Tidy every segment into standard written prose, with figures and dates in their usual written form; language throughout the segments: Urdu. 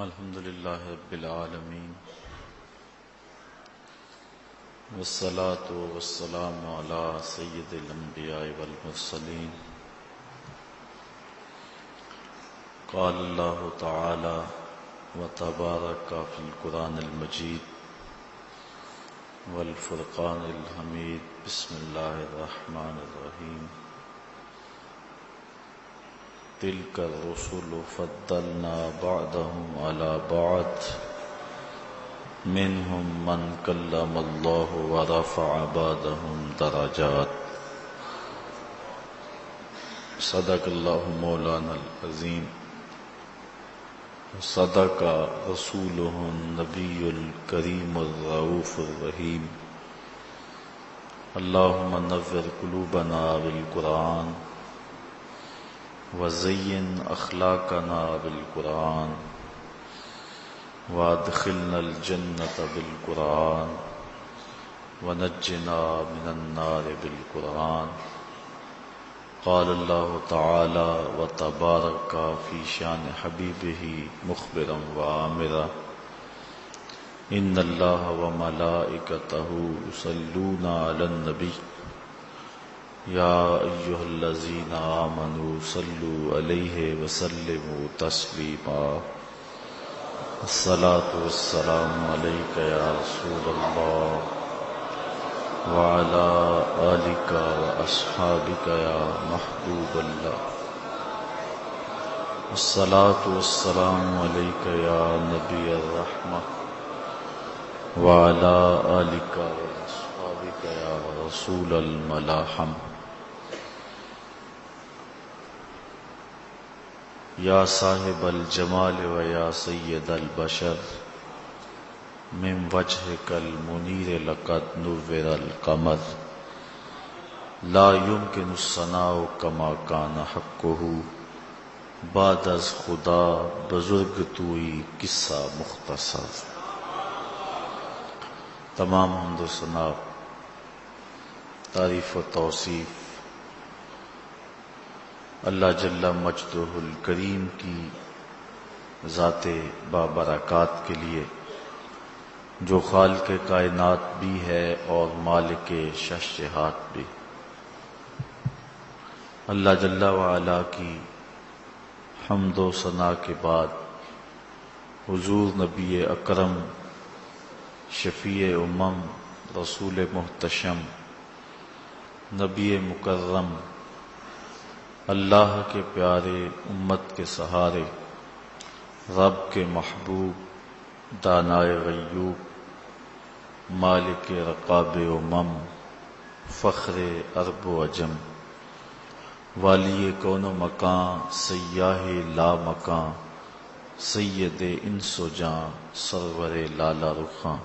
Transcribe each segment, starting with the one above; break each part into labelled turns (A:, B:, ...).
A: الحمد للہ رب العالمین والصلاة والسلام علی سید الانبیاء والمرسلین قال اللہ تعالی وتبارک فی القرآن المجید والفرقان الحمید بسم اللہ الرحمن الرحیم تلک الرسل فضلنا بعضهم على بعض منهم من کلم اللہ ورفع بعضهم درجات صدق اللہ مولانا العظیم صدق رسولہ النبی الکریم الرؤوف الرحیم اللہم نور قلوبنا بالقرآن وزین اخلاقنا بالقرآن وادخلنا الجنة بالقرآن ونجنا من النار بالقرآن قال اللہ تعالی وتبارک فی شان حبیبہ مخبرا وآمرا ان اللہ وملائکتہ یصلون علی النبی یا ایہا الذین آمنوا صلوا علیہ وسلموا تسلیما الصلاۃ والسلام علیک یا رسول اللہ وعلی آلک واصحابک یا محبوب اللہ الصلاۃ والسلام علیک یا نبی الرحمہ وعلی آلک واصحابک یا رسول الملاحم یا صاحب الجمال و یا سید البشر من وجهک المنیر لقد نور القمر لا يمكن الثناء كما كان حقه بعد از خدا بزرگ توئی قصہ مختصر تمام حمد و ثنا تعریف و توصیف اللہ جل مجدہ الکریم کی ذات بابرکات کے لیے جو خالق کائنات بھی ہے اور مالک شہنشاہات بھی۔ اللہ جل وعلا کی حمد و ثنا کے بعد حضور نبی اکرم شفیع امم رسول محتشم نبی مکرم اللہ کے پیارے امت کے سہارے رب کے محبوب دانائے غیوب مالک رقاب امم فخر عرب و عجم والی کون و مکان سیاہ لا مکان سید انس و جاں سرور لالا رخاں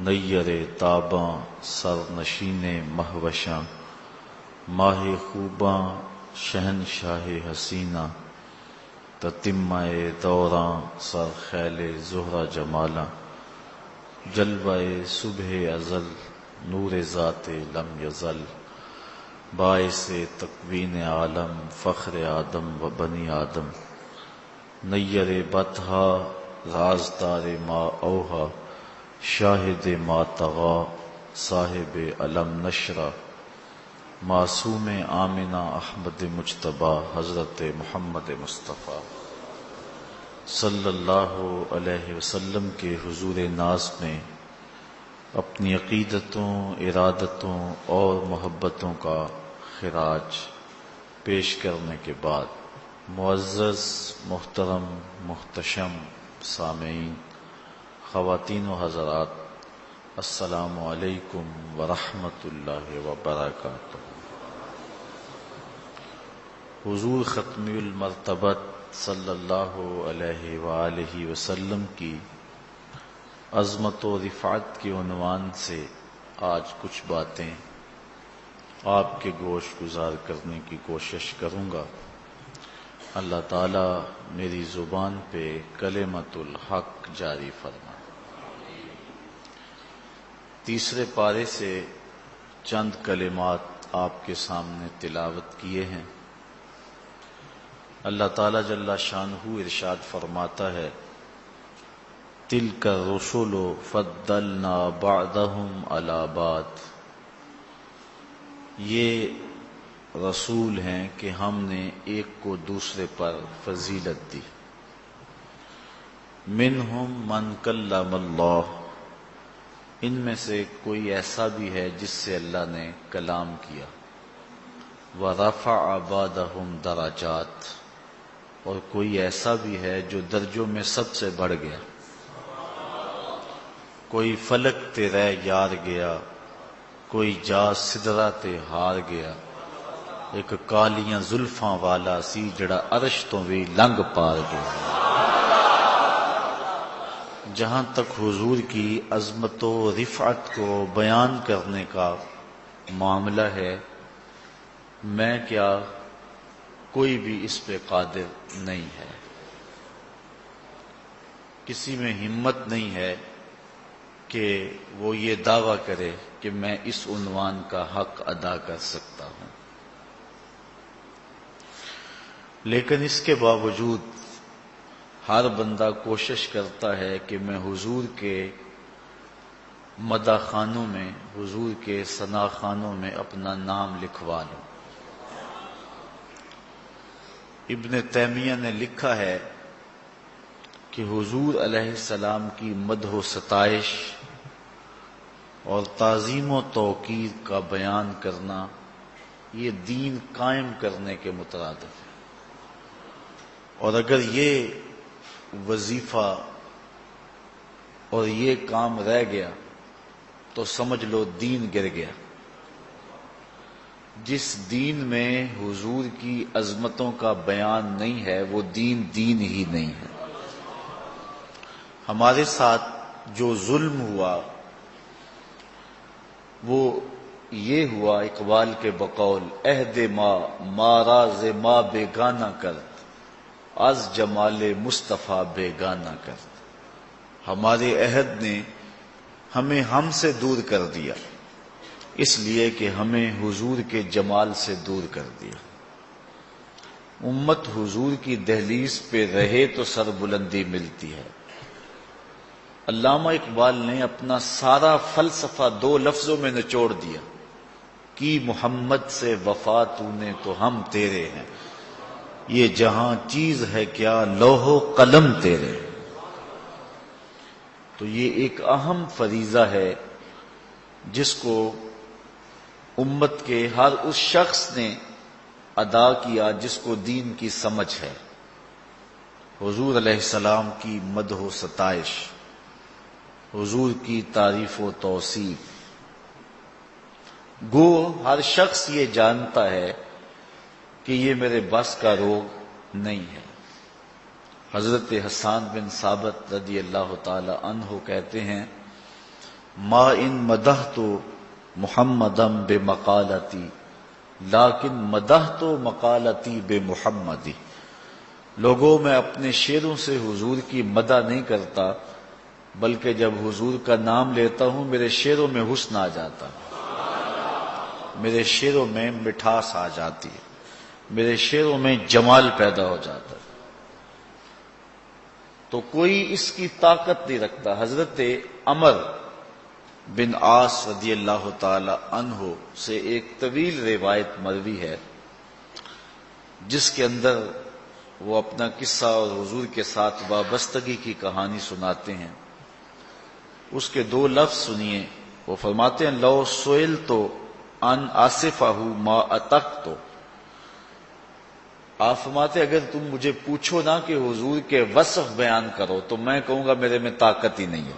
A: نیر تاباں سر نشین مہوشاں ماہ خوباں شہنشاہ حسینہ تتمہ دوراں سر خیل زہرہ جمالاں جلوہ صبح ازل نور ذات لم یزل باعث تکوین عالم فخر آدم و بنی آدم نیر بطحا رازدار ما اوہا شاہد ما طغا صاحب علم نشرہ معصوم آمنہ احمد مجتبیٰ حضرت محمد مصطفیٰ صلی اللہ علیہ وسلم کے حضور ناز میں اپنی عقیدتوں ارادتوں اور محبتوں کا خراج پیش کرنے کے بعد معزز محترم محتشم سامعین خواتین و حضرات السلام علیکم ورحمۃ اللہ وبرکاتہ۔ حضور ختمی المرتبت صلی اللہ علیہ وآلہ وسلم کی عظمت و رفعت کے عنوان سے آج کچھ باتیں آپ کے گوش گزار کرنے کی کوشش کروں گا۔ اللہ تعالی میری زبان پہ کلمۃ الحق جاری فرمائے۔ تیسرے پارے سے چند کلمات آپ کے سامنے تلاوت کیے ہیں۔ اللہ تعالی جل شانہ ارشاد فرماتا ہے تلک الرسل فضلنا بعضهم علی بعض، یہ رسول ہیں کہ ہم نے ایک کو دوسرے پر فضیلت دی۔ منہم من کلم اللہ، ان میں سے کوئی ایسا بھی ہے جس سے اللہ نے کلام کیا۔ وَرَفَعَ بَعْضَهُمْ دَرَجَاتٍ، اور کوئی ایسا بھی ہے جو درجوں میں سب سے بڑھ گیا۔ کوئی فلک تے رہ یار گیا، کوئی جا سدرہ تے ہار گیا، ایک کالیاں زلفاں والا سی جڑا عرش تو بھی لنگ پار گیا۔ جہاں تک حضور کی عظمت و رفعت کو بیان کرنے کا معاملہ ہے، میں کیا کوئی بھی اس پہ قادر نہیں ہے، کسی میں ہمت نہیں ہے کہ وہ یہ دعویٰ کرے کہ میں اس عنوان کا حق ادا کر سکتا ہوں۔ لیکن اس کے باوجود ہر بندہ کوشش کرتا ہے کہ میں حضور کے مدح خانوں میں، حضور کے ثنا خانوں میں اپنا نام لکھوا لوں۔ ابن تیمیہ نے لکھا ہے کہ حضور علیہ السلام کی مدح و ستائش اور تعظیم و توقیر کا بیان کرنا یہ دین قائم کرنے کے مترادف ہے، اور اگر یہ وظیفہ اور یہ کام رہ گیا تو سمجھ لو دین گر گیا۔ جس دین میں حضور کی عظمتوں کا بیان نہیں ہے وہ دین ہی نہیں ہے۔ ہمارے ساتھ جو ظلم ہوا وہ یہ ہوا، اقبال کے بقول عہد ما راز ما بیگانہ کرد، از جمال مصطفیٰ بیگانہ کرد۔ ہمارے عہد نے ہمیں ہم سے دور کر دیا، اس لیے کہ ہمیں حضور کے جمال سے دور کر دیا۔ امت حضور کی دہلیز پہ رہے تو سر بلندی ملتی ہے۔ علامہ اقبال نے اپنا سارا فلسفہ 2 لفظوں میں نچوڑ دیا، کی محمد سے وفا تو نے تو ہم تیرے ہیں، یہ جہاں چیز ہے کیا لوح و قلم تیرے۔ تو یہ ایک اہم فریضہ ہے جس کو امت کے ہر اس شخص نے ادا کیا جس کو دین کی سمجھ ہے۔ حضور علیہ السلام کی مدح و ستائش، حضور کی تعریف و توصیف۔ گو ہر شخص یہ جانتا ہے کہ یہ میرے بس کا روگ نہیں ہے۔ حضرت حسان بن ثابت رضی اللہ تعالی عنہ کہتے ہیں، ما ان مدحت محمدم بمقالتی لیکن مدحت مقالتی بمحمدی۔ لوگوں میں اپنے شعروں سے حضور کی مدح نہیں کرتا، بلکہ جب حضور کا نام لیتا ہوں میرے شعروں میں حسن آ جاتا ہے، میرے شعروں میں مٹھاس آ جاتی ہے، میرے شعروں میں جمال پیدا ہو جاتا ہے۔ تو کوئی اس کی طاقت نہیں رکھتا۔ حضرت عمر بن عاص رضی اللہ تعالی عنہ سے ایک طویل روایت مروی ہے جس کے اندر وہ اپنا قصہ اور حضور کے ساتھ وابستگی کی کہانی سناتے ہیں۔ اس کے 2 لفظ سنیے، وہ فرماتے ہیں لو سئل تو ان آصفہ ما اتقت، آپ فرماتے اگر تم مجھے پوچھو نا کہ حضور کے وصف بیان کرو تو میں کہوں گا میرے میں طاقت ہی نہیں ہے،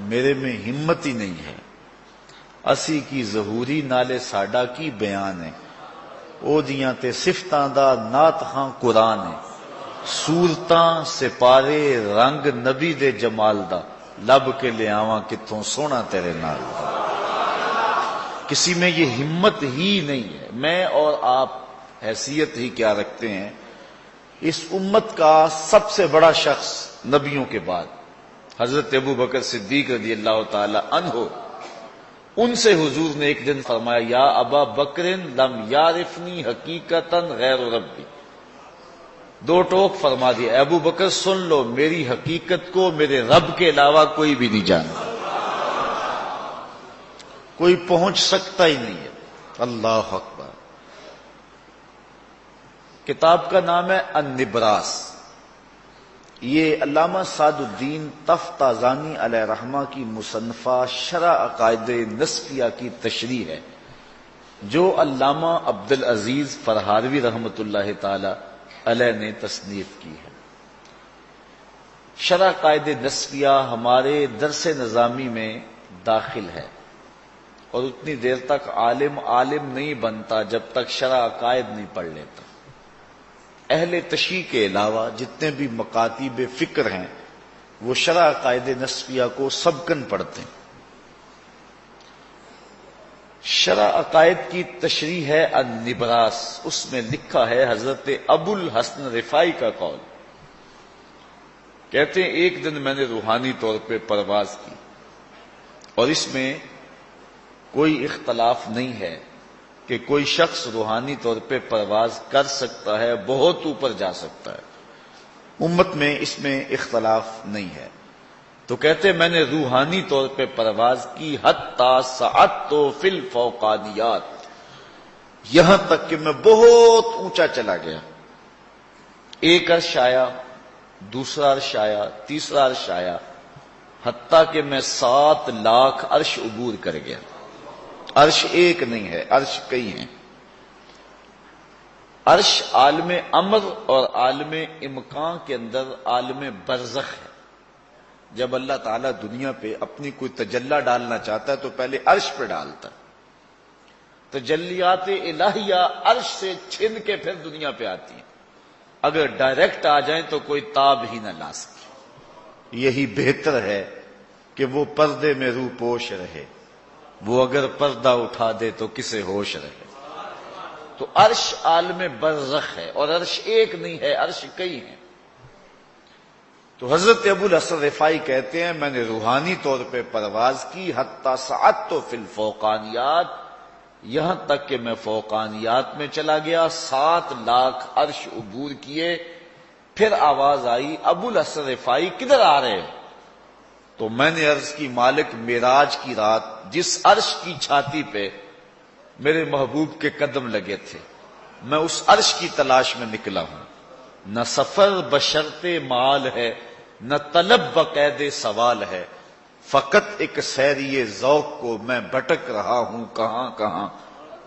A: میرے میں ہمت ہی نہیں ہے۔ اسی کی ظہوری نالے ساڈا کی بیان ہے، او دیاں تے صفتاں دا نات خاں قرآن ہے، صورتاں سپارے رنگ نبی دے جمال دا، لب کے لے آواں کتھوں سونا تیرے نال دا۔ کسی میں یہ ہمت ہی نہیں ہے۔ میں اور آپ حیثیت ہی کیا رکھتے ہیں؟ اس امت کا سب سے بڑا شخص نبیوں کے بعد حضرت ابو بکر صدیق رضی اللہ تعالی عنہ، ان سے حضور نے ایک دن فرمایا یا ابا بکر لم یعرفنی حقیقتا غیر ربی، دو ٹوک فرما دیا، ابو بکر سن لو میری حقیقت کو میرے رب کے علاوہ کوئی بھی نہیں جانتا، کوئی پہنچ سکتا ہی نہیں ہے۔ اللہ اکبر۔ کتاب کا نام ہے النبراس، یہ علامہ سعد الدین تفتازانی علیہ رحمہ کی مصنفہ شرح عقائد نسفیہ کی تشریح ہے، جو علامہ عبدالعزیز فرہاروی رحمۃ اللہ تعالی علیہ نے تصنیف کی ہے۔ شرح عقائد نسفیہ ہمارے درس نظامی میں داخل ہے، اور اتنی دیر تک عالم نہیں بنتا جب تک شرح عقائد نہیں پڑھ لیتا۔ اہل تشیع کے علاوہ جتنے بھی مکاتب فکر ہیں وہ شرح عقائد نسفیہ کو سبقاً پڑھتے ہیں۔ شرح عقائد کی تشریح ہے النبراس، اس میں لکھا ہے حضرت ابو الحسن رفاعی کا قول، کہتے ہیں ایک دن میں نے روحانی طور پہ پرواز کی، اور اس میں کوئی اختلاف نہیں ہے کہ کوئی شخص روحانی طور پہ پرواز کر سکتا ہے، بہت اوپر جا سکتا ہے، امت میں اس میں اختلاف نہیں ہے۔ تو کہتے میں نے روحانی طور پہ پرواز کی حتی صعدت فی الفوقانیات، یہاں تک کہ میں بہت اونچا چلا گیا، ایک عرش آیا، دوسرا عرش آیا، تیسرا عرش آیا، حتیٰ کہ میں 7 لاکھ عرش عبور کر گیا۔ عرش ایک نہیں ہے، عرش کئی ہیں۔ عرش عالم امر اور عالم امکان کے اندر عالم برزخ ہے۔ جب اللہ تعالیٰ دنیا پہ اپنی کوئی تجلی ڈالنا چاہتا ہے تو پہلے عرش پہ ڈالتا ہے، تجلیات الہیہ عرش سے چھن کے پھر دنیا پہ آتی ہیں، اگر ڈائریکٹ آ جائیں تو کوئی تاب ہی نہ لا سکے۔ یہی بہتر ہے کہ وہ پردے میں روح پوش رہے، وہ اگر پردہ اٹھا دے تو کسے ہوش رہے۔ تو عرش عالم برزخ ہے، اور عرش ایک نہیں ہے، عرش کئی ہیں۔ تو حضرت ابو الحسن رفاعی کہتے ہیں میں نے روحانی طور پہ پرواز کی حتی صعدت فی الفوقانیات، یہاں تک کہ میں فوقانیات میں چلا گیا، 7 لاکھ عرش عبور کیے۔ پھر آواز آئی ابو الحسن رفاعی کدھر آ رہے ہیں؟ تو میں نے عرض کی مالک معراج کی رات جس عرش کی چھاتی پہ میرے محبوب کے قدم لگے تھے، میں اس عرش کی تلاش میں نکلا ہوں۔ نہ سفر بشرط مال ہے، نہ طلب بقید سوال ہے، فقط ایک سیری ذوق کو میں بھٹک رہا ہوں کہاں کہاں۔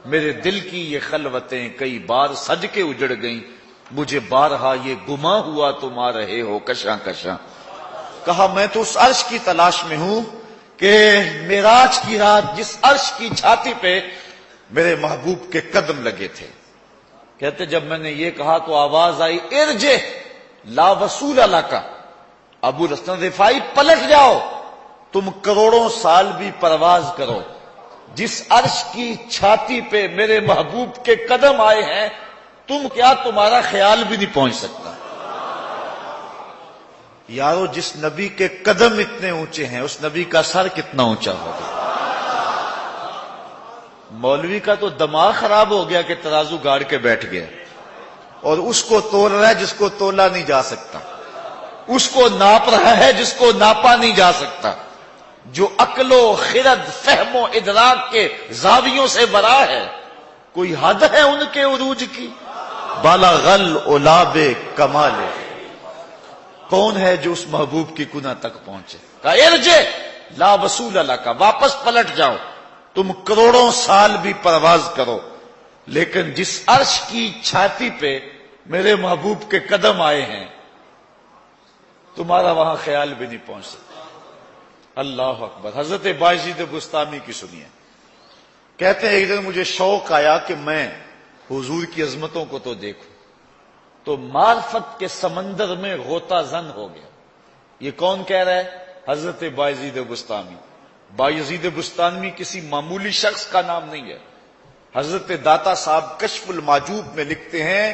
A: میرے دل کی یہ خلوتیں کئی بار سج کے اجڑ گئیں، مجھے بارہا یہ گما ہوا تم آ رہے ہو کشاں کشاں۔ کہا میں تو اس عرش کی تلاش میں ہوں کہ معراج کی رات جس عرش کی چھاتی پہ میرے محبوب کے قدم لگے تھے۔ کہتے جب میں نے یہ کہا تو آواز آئی ارجع لا وصول لک، ابو الحسن رفاعی پلٹ جاؤ، تم کروڑوں سال بھی پرواز کرو، جس عرش کی چھاتی پہ میرے محبوب کے قدم آئے ہیں تم کیا تمہارا خیال بھی نہیں پہنچ سکتا۔ یارو جس نبی کے قدم اتنے اونچے ہیں اس نبی کا سر کتنا اونچا ہوگا۔ مولوی کا تو دماغ خراب ہو گیا کہ ترازو گاڑ کے بیٹھ گیا، اور اس کو تول رہا ہے جس کو تولا نہیں جا سکتا، اس کو ناپ رہا ہے جس کو ناپا نہیں جا سکتا، جو عقل و خرد فہم و ادراک کے زاویوں سے برا ہے، کوئی حد ہے ان کے عروج کی؟ بالغ العلاب کمال، کون ہے جو اس محبوب کی کنہ تک پہنچے؟ کہا ارجع لا وصول لک، واپس پلٹ جاؤ، تم کروڑوں سال بھی پرواز کرو، لیکن جس عرش کی چھاتی پہ میرے محبوب کے قدم آئے ہیں تمہارا وہاں خیال بھی نہیں پہنچ سکتا۔ اللہ اکبر۔ حضرت بایزید بستامی کی سنیے، کہتے ہیں ایک دن مجھے شوق آیا کہ میں حضور کی عظمتوں کو تو دیکھوں، تو معرفت کے سمندر میں غوطہ زن ہو گیا۔ یہ کون کہہ رہا ہے؟ حضرت بایزید بستامی۔ بایزید بستامی کسی معمولی شخص کا نام نہیں ہے۔ حضرت داتا صاحب کشف المعجوب میں لکھتے ہیں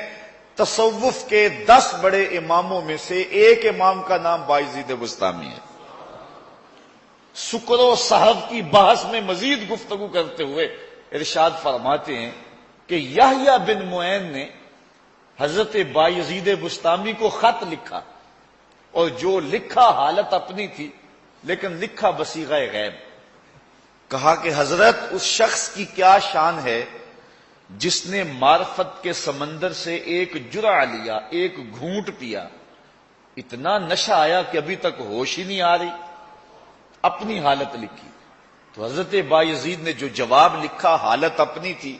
A: تصوف کے 10 بڑے اماموں میں سے ایک امام کا نام بایزید بستامی ہے۔ سکر و صحف کی بحث میں مزید گفتگو کرتے ہوئے ارشاد فرماتے ہیں کہ یحییٰ بن معین نے
B: حضرت بایزید بسطامی کو خط لکھا، اور جو لکھا حالت اپنی تھی لیکن لکھا بصیغہ غیب. کہا کہ حضرت اس شخص کی کیا شان ہے جس نے معرفت کے سمندر سے ایک جرعہ لیا، ایک گھونٹ پیا، اتنا نشہ آیا کہ ابھی تک ہوش ہی نہیں آ رہی. اپنی حالت لکھی. تو حضرت بایزید نے جو جواب لکھا حالت اپنی تھی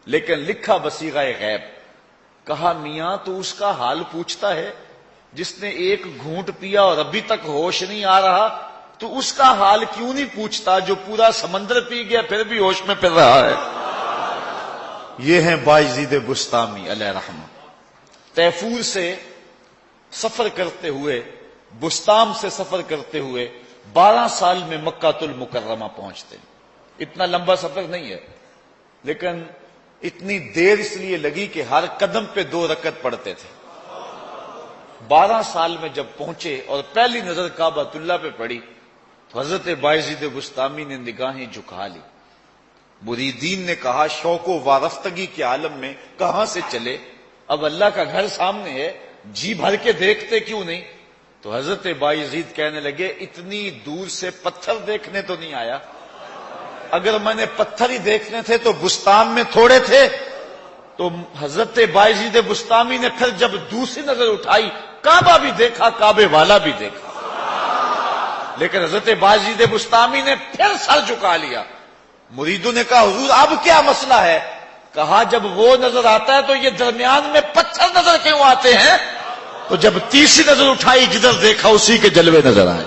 B: لیکن لکھا بصیغہ غیب. کہا میاں تو اس کا حال پوچھتا ہے جس نے ایک گھونٹ پیا اور ابھی تک ہوش نہیں آ رہا، تو اس کا حال کیوں نہیں پوچھتا جو پورا سمندر پی گیا پھر بھی ہوش میں پھر رہا ہے. یہ ہیں بایزید بسطامی علیہ رحمہ. تیفور سے سفر کرتے ہوئے، بسطام سے سفر کرتے ہوئے 12 سال میں مکہ المکرمہ پہنچتے. اتنا لمبا سفر نہیں ہے لیکن اتنی دیر اس لیے لگی کہ ہر قدم پہ 2 رکعت پڑھتے تھے. 12 سال میں جب پہنچے اور پہلی نظر کعبۃ اللہ پہ پڑی تو حضرت بایزید بسطامی نے نگاہیں جھکا لی. مریدین نے کہا شوق و وارفتگی کے عالم میں کہاں سے چلے، اب اللہ کا گھر سامنے ہے، جی بھر کے دیکھتے کیوں نہیں؟ تو حضرت بایزید کہنے لگے اتنی دور سے پتھر دیکھنے تو نہیں آیا، اگر میں نے پتھر ہی دیکھنے تھے تو بسطام میں تھوڑے تھے. تو حضرت بایزید بسطامی نے پھر جب دوسری نظر اٹھائی کعبہ بھی دیکھا، کعبے والا بھی دیکھا، لیکن حضرت بایزید بسطامی نے پھر سر جھکا لیا. مریدوں نے کہا حضور اب کیا مسئلہ ہے؟ کہا جب وہ نظر آتا ہے تو یہ درمیان میں پتھر نظر کیوں آتے ہیں؟ تو جب تیسری نظر اٹھائی جدھر دیکھا اسی کے جلوے نظر آئے.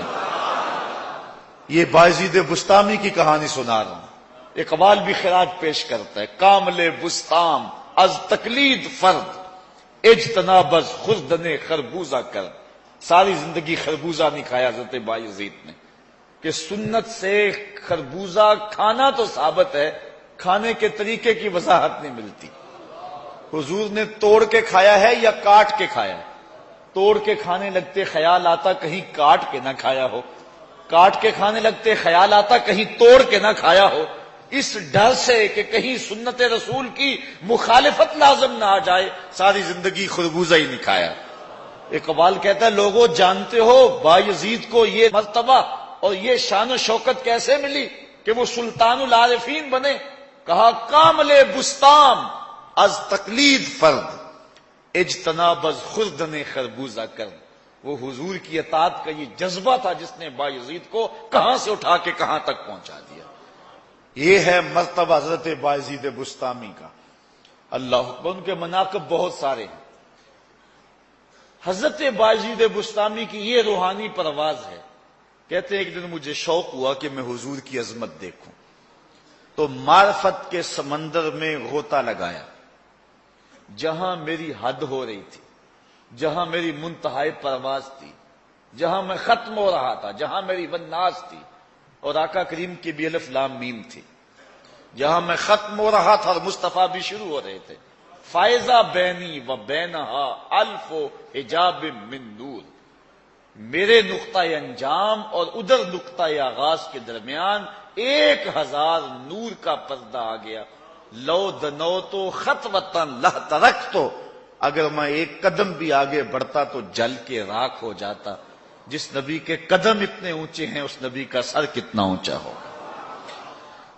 B: یہ بایزید بسطامی کی کہانی سنا رہا ہوں. اقبال بھی خراج پیش کرتا ہے، کامل بسطام از تقلید فرد اجتناب از خوردن خربوزہ کر. ساری زندگی خربوزہ نہیں کھایا حضرت بایزید نے کہ سنت سے خربوزہ کھانا تو ثابت ہے، کھانے کے طریقے کی وضاحت نہیں ملتی. حضور نے توڑ کے کھایا ہے یا کاٹ کے کھایا ہے؟ توڑ کے کھانے لگتے خیال آتا کہیں کاٹ کے نہ کھایا ہو، کاٹ کے کھانے لگتے خیال آتا کہیں توڑ کے نہ کھایا ہو، اس ڈر سے کہ کہیں سنت رسول کی مخالفت لازم نہ آ جائے ساری زندگی خربوزہ ہی نہیں کھایا. اقبال کہتا ہے لوگوں جانتے ہو بایزید کو یہ مرتبہ اور یہ شان و شوکت کیسے ملی کہ وہ سلطان العارفین بنے؟ کہا کامل بسطام از تقلید فرد اجتناب از خوردن خربوزہ کر. وہ حضور کی اطاعت کا یہ جذبہ تھا جس نے بایزید کو کہاں سے اٹھا کے کہاں تک پہنچا دیا. یہ ہے مرتبہ حضرت بایزید بسطامی کا. اللہ اکبر. ان کے مناقب بہت سارے ہیں. حضرت بایزید بسطامی کی یہ روحانی پرواز ہے. کہتے ایک دن مجھے شوق ہوا کہ میں حضور کی عظمت دیکھوں، تو معرفت کے سمندر میں غوطہ لگایا. جہاں میری حد ہو رہی تھی، جہاں میری منتہائی پرواز تھی، جہاں میں ختم ہو رہا تھا، جہاں میری والناس تھی اور آقا کریم کی بھی الف لام میم تھی، جہاں میں ختم ہو رہا تھا اور مصطفیٰ بھی شروع ہو رہے تھے. فائزہ بینی و بینہا الف و حجاب من نور. میرے نقطۂ انجام اور ادھر نقطۂ آغاز کے درمیان 1000 نور کا پردہ آ گیا. لو دنو تو خط وطن لہ ترک تو، اگر میں ایک قدم بھی آگے بڑھتا تو جل کے راکھ ہو جاتا. جس نبی کے قدم اتنے اونچے ہیں اس نبی کا سر کتنا اونچا ہوگا.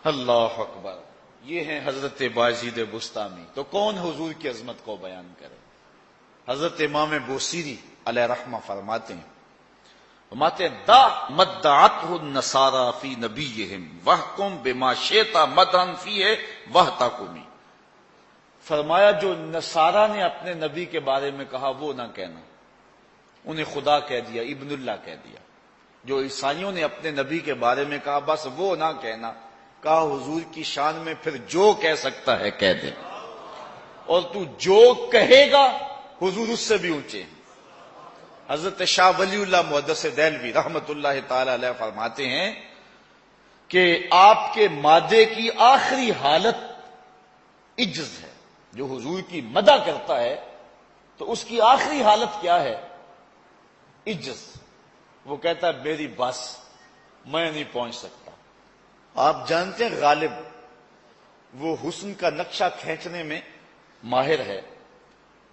B: اللہ اکبر. یہ ہیں حضرت بایزید بسطامی. تو کون حضور کی عظمت کو بیان کرے؟ حضرت امام بوصیری علیہ رحمہ فرماتے ہیں دا مدعته النصارى فی نبیہم وحکم بما شئت مدحا فیہ وحتکمی. فرمایا جو نصارہ نے اپنے نبی کے بارے میں کہا وہ نہ کہنا، انہیں خدا کہہ دیا، ابن اللہ کہہ دیا. جو عیسائیوں نے اپنے نبی کے بارے میں کہا بس وہ نہ کہنا. کہا حضور کی شان میں پھر جو کہہ سکتا ہے کہہ دے، اور تو جو کہے گا حضور اس سے بھی اونچے ہیں. حضرت شاہ ولی اللہ محدث دہلوی رحمت اللہ تعالی علیہ فرماتے ہیں کہ آپ کے مادے کی آخری حالت عجز ہے. جو حضور کی مدح کرتا ہے تو اس کی آخری حالت کیا ہے؟ عجز. وہ کہتا ہے میری بس، میں نہیں پہنچ سکتا. آپ جانتے ہیں غالب وہ حسن کا نقشہ کھینچنے میں ماہر ہے.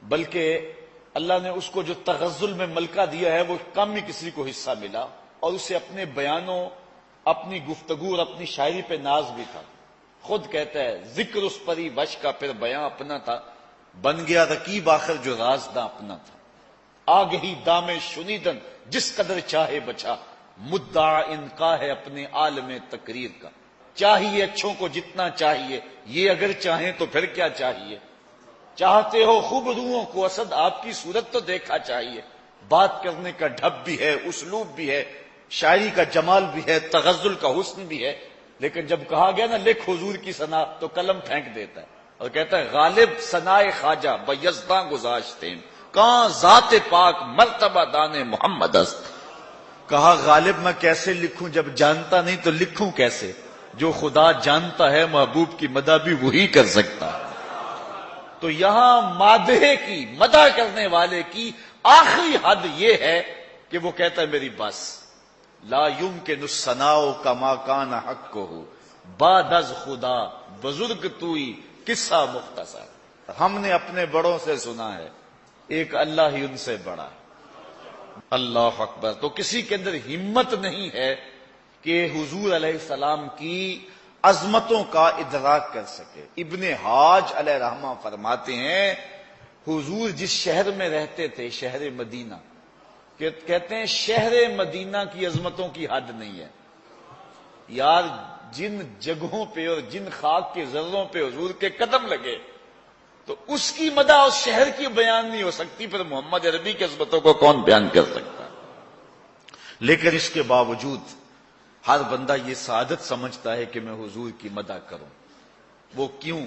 B: بلکہ اللہ نے اس کو جو تغزل میں ملکہ دیا ہے وہ کم ہی کسی کو حصہ ملا، اور اسے اپنے بیانوں، اپنی گفتگو اور اپنی شاعری پہ ناز بھی تھا۔ خود کہتا ہے ذکر اس پری وش کا پھر بیاں اپنا تھا، بن گیا رقیب آخر جو رازداں اپنا تھا۔ آگہی دام شنیدن جس قدر چاہے بچا، مدعا انکا ہے اپنے عالم تقریر کا۔ چاہیے اچھوں کو جتنا چاہیے، یہ اگر چاہیں تو پھر کیا چاہیے۔ چاہتے ہو خوب روحوں کو اسد، آپ کی صورت تو دیکھا چاہیے۔ بات کرنے کا ڈھب بھی ہے، اسلوب بھی ہے، شاعری کا جمال بھی ہے، تغزل کا حسن بھی ہے، لیکن جب کہا گیا نا لکھ حضور کی ثنا تو قلم پھینک دیتا ہے اور کہتا ہے غالب ثنائے خواجہ بیزداں گذاشتے کہاں ذات پاک مرتبہ دان محمد است۔ کہا غالب میں کیسے لکھوں، جب جانتا نہیں تو لکھوں کیسے؟ جو خدا جانتا ہے محبوب کی مدح بھی وہی کر سکتا ہے۔ تو یہاں مادح کی، مدح کرنے والے کی آخری حد یہ ہے کہ وہ کہتا ہے میری بس لا یمکن الثناء کما کان حقہ، بعد از خدا بزرگ توئی قصہ مختصر۔ ہم نے اپنے بڑوں سے سنا ہے ایک اللہ ہی ان سے بڑا ہے۔ اللہ اکبر۔ تو کسی کے اندر ہمت نہیں ہے کہ حضور علیہ السلام کی عظمتوں کا ادراک کر سکے۔ ابن حاج علیہ رحمہ فرماتے ہیں حضور جس شہر میں رہتے تھے، شہر مدینہ، کہتے ہیں شہر مدینہ کی عظمتوں کی حد نہیں ہے یار۔ جن جگہوں پہ اور جن خاک کے ذروں پہ حضور کے قدم لگے تو اس کی مدح اس شہر کی بیان نہیں ہو سکتی، پھر محمد عربی کی عظمتوں کو کون بیان کر سکتا؟ لیکن اس کے باوجود ہر بندہ یہ سعادت سمجھتا ہے کہ میں حضور کی مدح کروں۔ وہ کیوں؟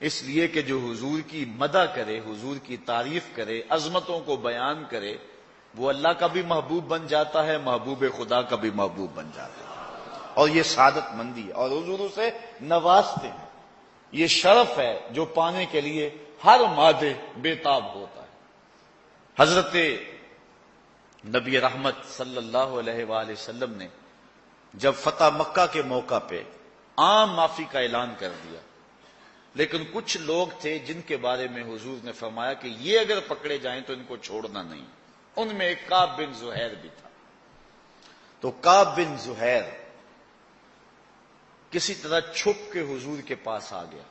B: اس لیے کہ جو حضور کی مدح کرے، حضور کی تعریف کرے، عظمتوں کو بیان کرے، وہ اللہ کا بھی محبوب بن جاتا ہے، محبوب خدا کا بھی محبوب بن جاتا ہے، اور یہ سعادت مندی ہے، اور حضور اسے نوازتے ہیں۔ یہ شرف ہے جو پانے کے لیے ہر مادے بے تاب ہوتا ہے۔ حضرت نبی رحمت صلی اللہ علیہ وآلہ وسلم نے جب فتح مکہ کے موقع پہ عام معافی کا اعلان کر دیا، لیکن کچھ لوگ تھے جن کے بارے میں حضور نے فرمایا کہ یہ اگر پکڑے جائیں تو ان کو چھوڑنا نہیں۔ ان میں ایک کعب بن زہیر بھی تھا۔ تو کعب بن زہیر کسی طرح چھپ کے حضور کے پاس آ گیا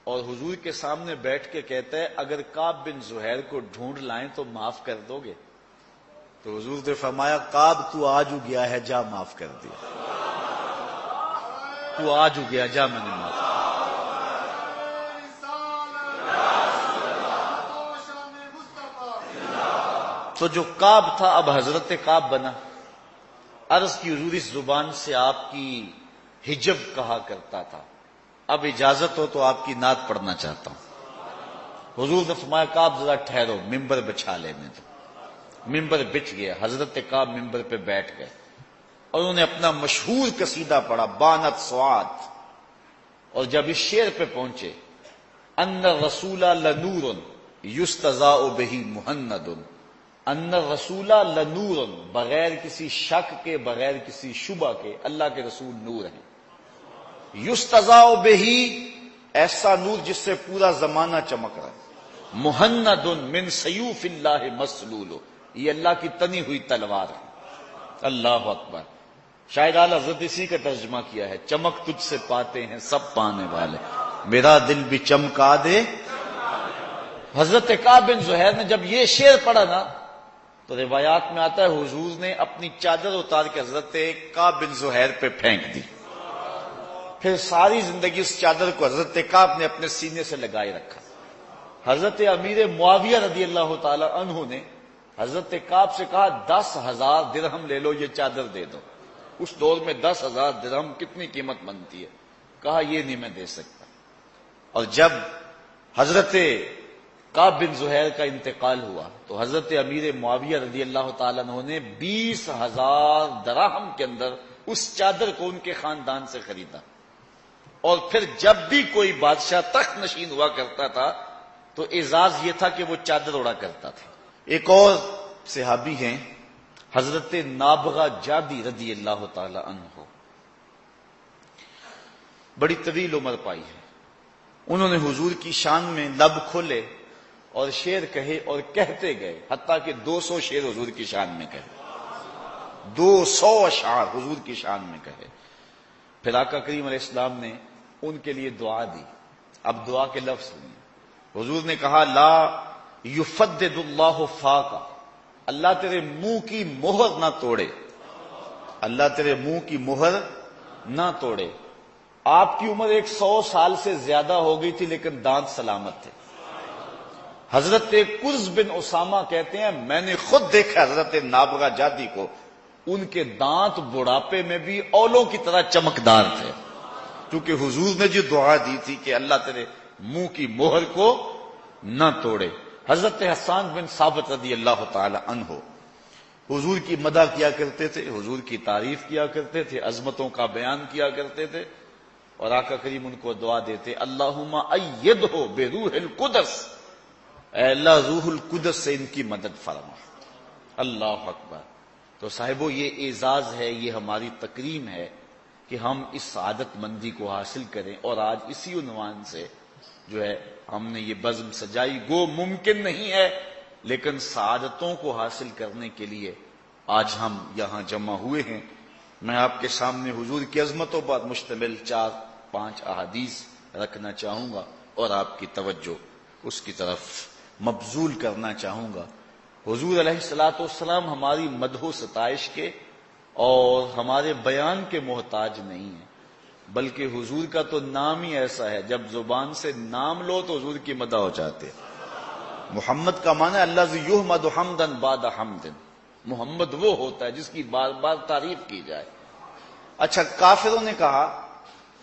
B: اور حضور کے سامنے بیٹھ کے کہتا ہے اگر کعب بن زہیر کو ڈھونڈ لائیں تو معاف کر دو گے؟ تو حضور نے فرمایا کعب تو آج ہو گیا ہے، جا معاف کر دیا، تو آج ہو گیا، جا میں نے معاف کر دیا۔ تو جو کعب تھا اب حضرت کعب بنا۔ عرض کی حضور اس زبان سے آپ کی حجب کہا کرتا تھا، اب اجازت ہو تو آپ کی نعت پڑھنا چاہتا ہوں۔ حضور نے فرمایا کعب ذرا ٹھہرو، ممبر بچھا لینے دو۔ ممبر بچھ گیا، حضرت کعب ممبر پہ بیٹھ گئے اور انہوں نے اپنا مشہور قصیدہ پڑھا بانت سواد، اور جب اس شعر پہ پہنچے ان الرسول لنور یستضاء بہ مہند، ان الرسول لنور، بغیر کسی شک کے، بغیر کسی شبہ کے اللہ کے رسول نور ہیں۔ یستضاء بہ، ایسا نور جس سے پورا زمانہ چمک رہا ہے۔ مہند من سیوف اللہ مسلول، یہ اللہ کی تنی ہوئی تلوار ہے۔ اللہ اکبر۔ شاید اعلی حضرت اسی کا ترجمہ کیا ہے، چمک تجھ سے پاتے ہیں سب پانے والے، میرا دل بھی چمکا دے۔ حضرت کعب بن زہیر نے جب یہ شعر پڑھا نا تو روایات میں آتا ہے حضور نے اپنی چادر اتار کے حضرت کعب بن زہیر پہ پھینک دی، پھر ساری زندگی اس چادر کو حضرت کعب نے اپنے سینے سے لگائے رکھا۔ حضرت امیر معاویہ رضی اللہ تعالی عنہ نے حضرت کعب سے کہا 10,000 درہم لے لو، یہ چادر دے دو۔ اس دور میں 10,000 درہم کتنی قیمت بنتی ہے؟ کہا یہ نہیں میں دے سکتا۔ اور جب حضرت کعب بن زہیر کا انتقال ہوا تو حضرت امیر معاویہ رضی اللہ تعالیٰ عنہ نے 20,000 دراہم کے اندر اس چادر کو ان کے خاندان سے خریدا، اور پھر جب بھی کوئی بادشاہ تخت نشین ہوا کرتا تھا تو اعزاز یہ تھا کہ وہ چادر اڑا کرتا تھا۔ ایک اور صحابی ہیں حضرت نابغہ جادی رضی اللہ تعالی عنہ، بڑی طویل عمر پائی ہے، انہوں نے حضور کی شان میں لب کھولے اور شعر کہے اور کہتے گئے، حتیٰ کہ 200 شعر حضور کی شان میں کہے، 200 اشعار حضور کی شان میں کہے۔ پھر آقا کریم علیہ السلام نے ان کے لیے دعا دی۔ اب دعا کے لفظ سنیے۔ حضور نے کہا لا یفدد اللہ فاقا، اللہ تیرے منہ کی مہر نہ توڑے، اللہ تیرے منہ کی مہر نہ توڑے۔ آپ کی عمر 100 سال سے زیادہ ہو گئی تھی لیکن دانت سلامت تھے۔ حضرت قرز بن اسامہ کہتے ہیں میں نے خود دیکھا حضرت نابغہ جادی کو، ان کے دانت بڑھاپے میں بھی اولوں کی طرح چمکدار تھے، کیونکہ حضور نے جو دعا دی تھی کہ اللہ تیرے منہ کی مہر کو نہ توڑے۔ حضرت حسان بن ثابت رضی اللہ تعالی عنہ حضور کی مدح کیا کرتے تھے، حضور کی تعریف کیا کرتے تھے، عظمتوں کا بیان کیا کرتے تھے، اور آقا کریم ان کو دعا دیتے اللہم ایدہ بروح القدس، اے اللہ روح القدس سے ان کی مدد فرما۔ اللہ اکبر۔ تو صاحبو یہ اعزاز ہے، یہ ہماری تکریم ہے کہ ہم اس سعادت مندی کو حاصل کریں، اور آج اسی عنوان سے جو ہے ہم نے یہ بزم سجائی۔ گو ممکن نہیں ہے لیکن سعادتوں کو حاصل کرنے کے لیے آج ہم یہاں جمع ہوئے ہیں۔ میں آپ کے سامنے حضور کی عظمتوں پر مشتمل 4-5 احادیث رکھنا چاہوں گا اور آپ کی توجہ اس کی طرف مبذول کرنا چاہوں گا۔ حضور علیہ الصلوۃ والسلام ہماری مدح و ستائش کے اور ہمارے بیان کے محتاج نہیں ہیں، بلکہ حضور کا تو نام ہی ایسا ہے، جب زبان سے نام لو تو حضور کی مدح ہو جاتے۔ محمد کا معنی ہے الذی یحمد حمدا بعد حمد، محمد وہ ہوتا ہے جس کی بار بار تعریف کی جائے۔ اچھا، کافروں نے کہا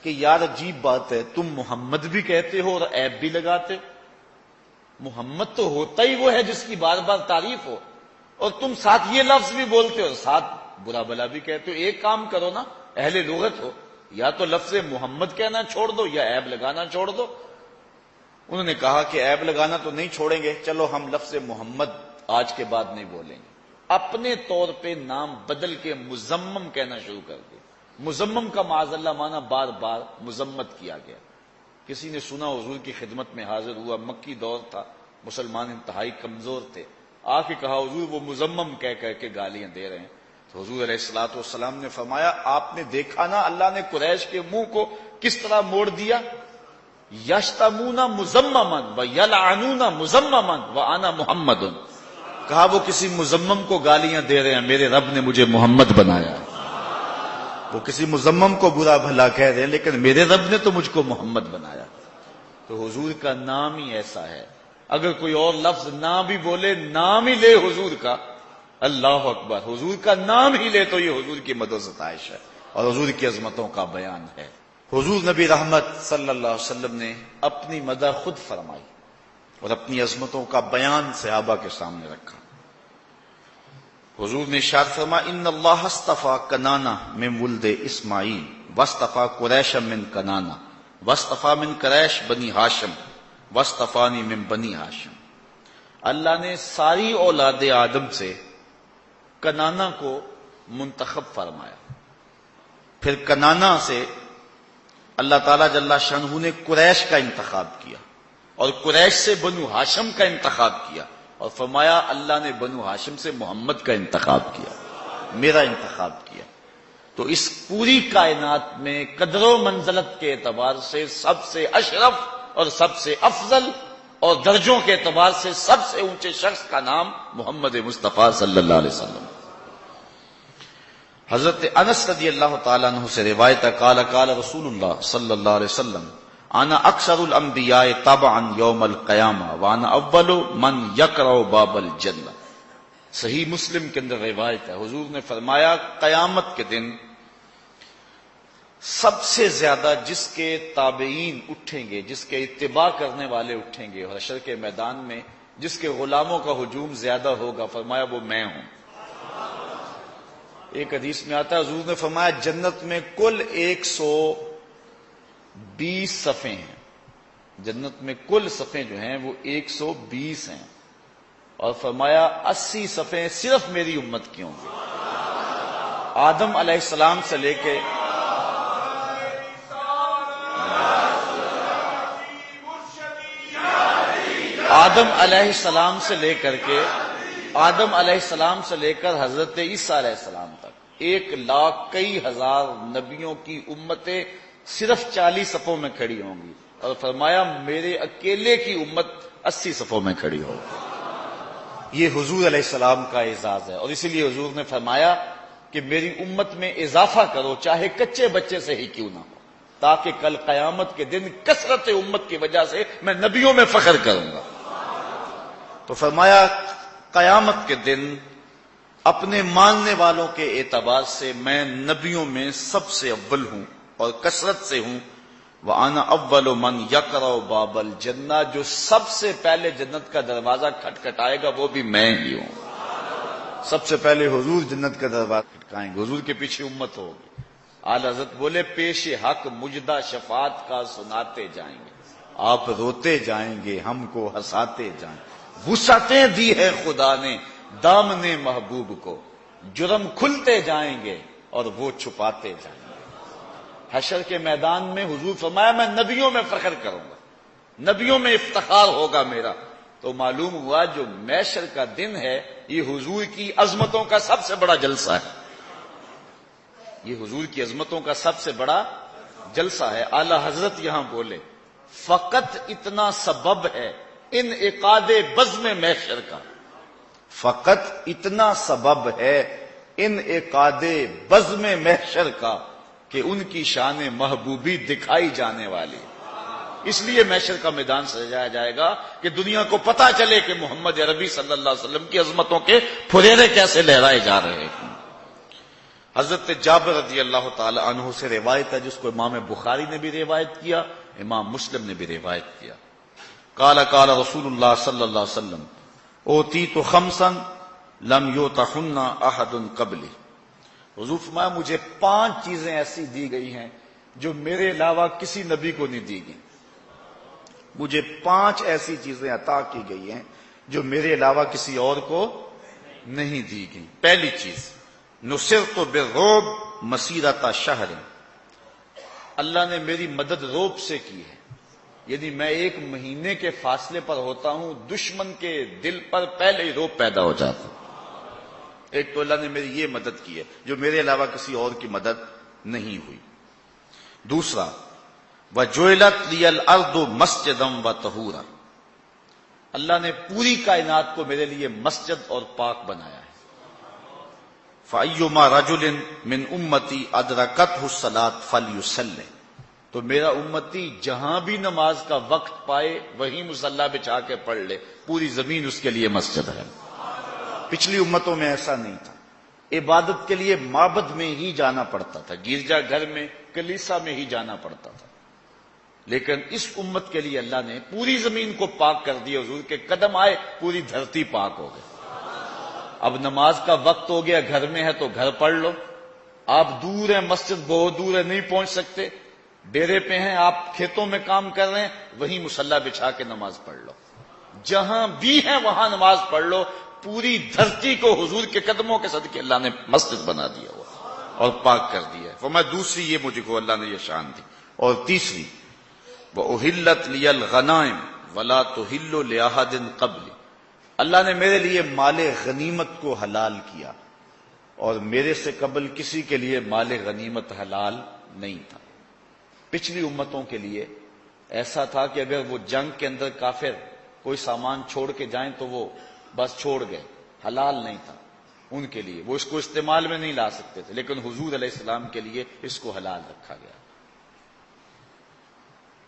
B: کہ یار عجیب بات ہے، تم محمد بھی کہتے ہو اور عیب بھی لگاتے ہو، محمد تو ہوتا ہی وہ ہے جس کی بار بار تعریف ہو، اور تم ساتھ یہ لفظ بھی بولتے ہو، ساتھ برا بلا بھی کہتے ہو۔ ایک کام کرو نا، اہل لغت ہو، یا تو لفظ محمد کہنا چھوڑ دو یا عیب لگانا چھوڑ دو۔ انہوں نے کہا کہ عیب لگانا تو نہیں چھوڑیں گے، چلو ہم لفظ محمد آج کے بعد نہیں بولیں گے، اپنے طور پہ نام بدل کے مزمم کہنا شروع کر دیا۔ مزمم کا معاذ اللہ معنی بار بار مذمت کیا گیا۔ کسی نے سنا حضور کی خدمت میں حاضر ہوا، مکی دور تھا، مسلمان انتہائی کمزور تھے، آ کے کہا حضور وہ مزمم کہہ کے گالیاں دے رہے ہیں۔ تو حضور علیہ الصلوۃ والسلام نے فرمایا آپ نے دیکھا نا اللہ نے قریش کے منہ کو کس طرح موڑ دیا، یشتمون مزمما ویلعنون مزمما وانا محمد، کہا وہ کسی مزمم کو گالیاں دے رہے ہیں، میرے رب نے مجھے محمد بنایا۔ وہ کسی مزمم کو برا بھلا کہہ رہے ہیں لیکن میرے رب نے تو مجھ کو محمد بنایا۔ تو حضور کا نام ہی ایسا ہے، اگر کوئی اور لفظ نہ بھی بولے، نام ہی لے حضور کا، اللہ اکبر، حضور کا نام ہی لے تو یہ حضور کی مدح و ستائش ہے اور حضور کی عظمتوں کا بیان ہے۔ حضور نبی رحمت صلی اللہ علیہ وسلم نے اپنی مدح خود فرمائی اور اپنی عظمتوں کا بیان صحابہ کے سامنے رکھا۔ حضور نے ارشاد فرمایا ان اللہ اصطفى کنانہ من ولد اسماعیل واصطفى قریش من کنانہ واصطفى من قریش بنی ہاشم واصطفانی من بنی ہاشم، اللہ نے ساری اولاد آدم سے کنانہ کو منتخب فرمایا، پھر کنانہ سے اللہ تعالیٰ جل شانہ نے قریش کا انتخاب کیا اور قریش سے بنو ہاشم کا انتخاب کیا، اور فرمایا اللہ نے بنو ہاشم سے محمد کا انتخاب کیا، میرا انتخاب کیا۔ تو اس پوری کائنات میں قدر و منزلت کے اعتبار سے سب سے اشرف اور سب سے افضل اور درجوں کے اعتبار سے سب سے اونچے شخص کا نام محمد مصطفیٰ صلی اللہ علیہ وسلم۔ حضرت انس رضی اللہ تعالیٰ عنہ سے روایت ہے قال قال رسول اللہ صلی اللہ علیہ وسلم انا اکثر الانبیاء تبعا یوم القیامہ وانا اول من یقرع باب الجنہ۔ صحیح مسلم کے اندر روایت ہے، حضور نے فرمایا قیامت کے دن سب سے زیادہ جس کے تابعین اٹھیں گے، جس کے اتباع کرنے والے اٹھیں گے، اور حشر کے میدان میں جس کے غلاموں کا ہجوم زیادہ ہوگا، فرمایا وہ میں ہوں۔ ایک حدیث میں آتا ہے حضور نے فرمایا جنت میں کل 120 صفیں ہیں، جنت میں کل صفیں جو ہیں وہ 120 ہیں، اور فرمایا 80 صفیں صرف میری امت کی ہوں گی، آدم علیہ السلام سے لے کے آدم علیہ السلام سے لے کر حضرت عیسیٰ علیہ السلام تک 1,00,000 کئی ہزار نبیوں کی امتیں صرف 40 صفوں میں کھڑی ہوں گی، اور فرمایا میرے اکیلے کی امت 80 صفوں میں کھڑی ہوگی۔ یہ حضور علیہ السلام کا اعزاز ہے، اور اسی لیے حضور نے فرمایا کہ میری امت میں اضافہ کرو، چاہے کچے بچے سے ہی کیوں نہ ہو، تاکہ کل قیامت کے دن کثرت امت کی وجہ سے میں نبیوں میں فخر کروں گا۔ تو فرمایا قیامت کے دن اپنے ماننے والوں کے اعتبار سے میں نبیوں میں سب سے اول ہوں اور کثرت سے ہوں۔ وَأَنَا أَوَّلُ مَنْ يَقْرَعُ بَابَ الْجَنَّةِ، جو سب سے پہلے جنت کا دروازہ کھٹکھٹائے گا وہ بھی میں ہی ہوں۔ سب سے پہلے حضور جنت کا دروازہ کھٹکائیں گے، حضور کے پیچھے امت ہوگی۔ اعلی حضرت بولے پیش حق مجدہ شفاعت کا سناتے جائیں گے، آپ روتے جائیں گے ہم کو ہنساتے جائیں گے۔ وسعتیں دی ہے خدا نے دامن محبوب کو، جرم کھلتے جائیں گے اور وہ چھپاتے جائیں گے۔ حشر کے میدان میں حضور فرمایا میں نبیوں میں فخر کروں گا، نبیوں میں افتخار ہوگا میرا۔ تو معلوم ہوا جو محشر کا دن ہے یہ حضور کی عظمتوں کا سب سے بڑا جلسہ ہے، یہ حضور کی عظمتوں کا سب سے بڑا جلسہ ہے۔ اعلی حضرت یہاں بولے فقط اتنا سبب ہے انعقاد بزم محشر کا، فقط اتنا سبب ہے انعقاد بزم محشر کا کہ ان کی شان محبوبی دکھائی جانے والی، اس لیے محشر کا میدان سجایا جائے گا کہ دنیا کو پتا چلے کہ محمد عربی صلی اللہ علیہ وسلم کی عظمتوں کے پھریرے کیسے لہرائے جا رہے ہیں۔ حضرت جابر رضی اللہ تعالی عنہ سے روایت ہے جس کو امام بخاری نے بھی روایت کیا، امام مسلم نے بھی روایت کیا۔ قال قال رسول اللہ صلی اللہ علیہ وسلم اوتیت خمسا لم یؤتہن احد قبلی، حضور فرمایا مجھے 5 چیزیں ایسی دی گئی ہیں جو میرے علاوہ کسی نبی کو نہیں دی گئی، مجھے 5 ایسی چیزیں عطا کی گئی ہیں جو میرے علاوہ کسی اور کو نہیں دی گئی۔ پہلی چیز نصرت بالرعب مسیرۃ شہر، اللہ نے میری مدد رعب سے کی ہے، یعنی میں 1 مہینے کے فاصلے پر ہوتا ہوں، دشمن کے دل پر پہلے ہی رعب پیدا ہو جاتا۔ ایک تو اللہ نے میری یہ مدد کی ہے جو میرے علاوہ کسی اور کی مدد نہیں ہوئی۔ دوسرا وَجُعِلَتْ لِيَ الْأَرْضُ مَسْجِدًا وَطَهُورًا، اللہ نے پوری کائنات کو میرے لیے مسجد اور پاک بنایا ہے۔ فَأَيُّمَا رَجُلٍ مِّنْ أُمَّتِي أَدْرَكَتْهُ الصَّلَاةُ فَلْيُصَلِّ، تو میرا امتی جہاں بھی نماز کا وقت پائے وہیں مصلی بچھا کے پڑھ لے، پوری زمین اس کے لیے مسجد ہے۔ پچھلی امتوں میں ایسا نہیں تھا، عبادت کے لیے معبد میں ہی جانا پڑتا تھا، گرجا گھر میں کلیسا میں ہی جانا پڑتا تھا، لیکن اس امت کے لیے اللہ نے پوری زمین کو پاک کر دیا، حضور کے قدم آئے پوری دھرتی پاک ہو گئی۔ اب نماز کا وقت ہو گیا، گھر میں ہے تو گھر پڑھ لو، آپ دور ہیں، مسجد بہت دور ہے نہیں پہنچ سکتے، ڈیرے پہ ہیں، آپ کھیتوں میں کام کر رہے ہیں، وہیں مصلی بچھا کے نماز پڑھ لو، جہاں بھی ہیں وہاں نماز پڑھ لو، پوری دھرتی کو حضور کے قدموں کے صدقے اللہ نے مسجد بنا دیا ہوا اور پاک کر دیا ہے۔ فرمایا دوسری یہ مجھے کو اللہ نے یہ شان دی، اور تیسری وَأُحِلَّتْ لِيَ الْغَنَائِمُ وَلَا تُحِلُّ لِأَحَدٍ قَبْلِ، اللہ نے میرے لیے مال غنیمت کو حلال کیا اور میرے سے قبل کسی کے لیے مال غنیمت حلال نہیں تھا۔ پچھلی امتوں کے لیے ایسا تھا کہ اگر وہ جنگ کے اندر کافر کوئی سامان چھوڑ کے جائیں تو وہ بس چھوڑ گئے، حلال نہیں تھا ان کے لیے، وہ اس کو استعمال میں نہیں لا سکتے تھے، لیکن حضور علیہ السلام کے لیے اس کو حلال رکھا گیا۔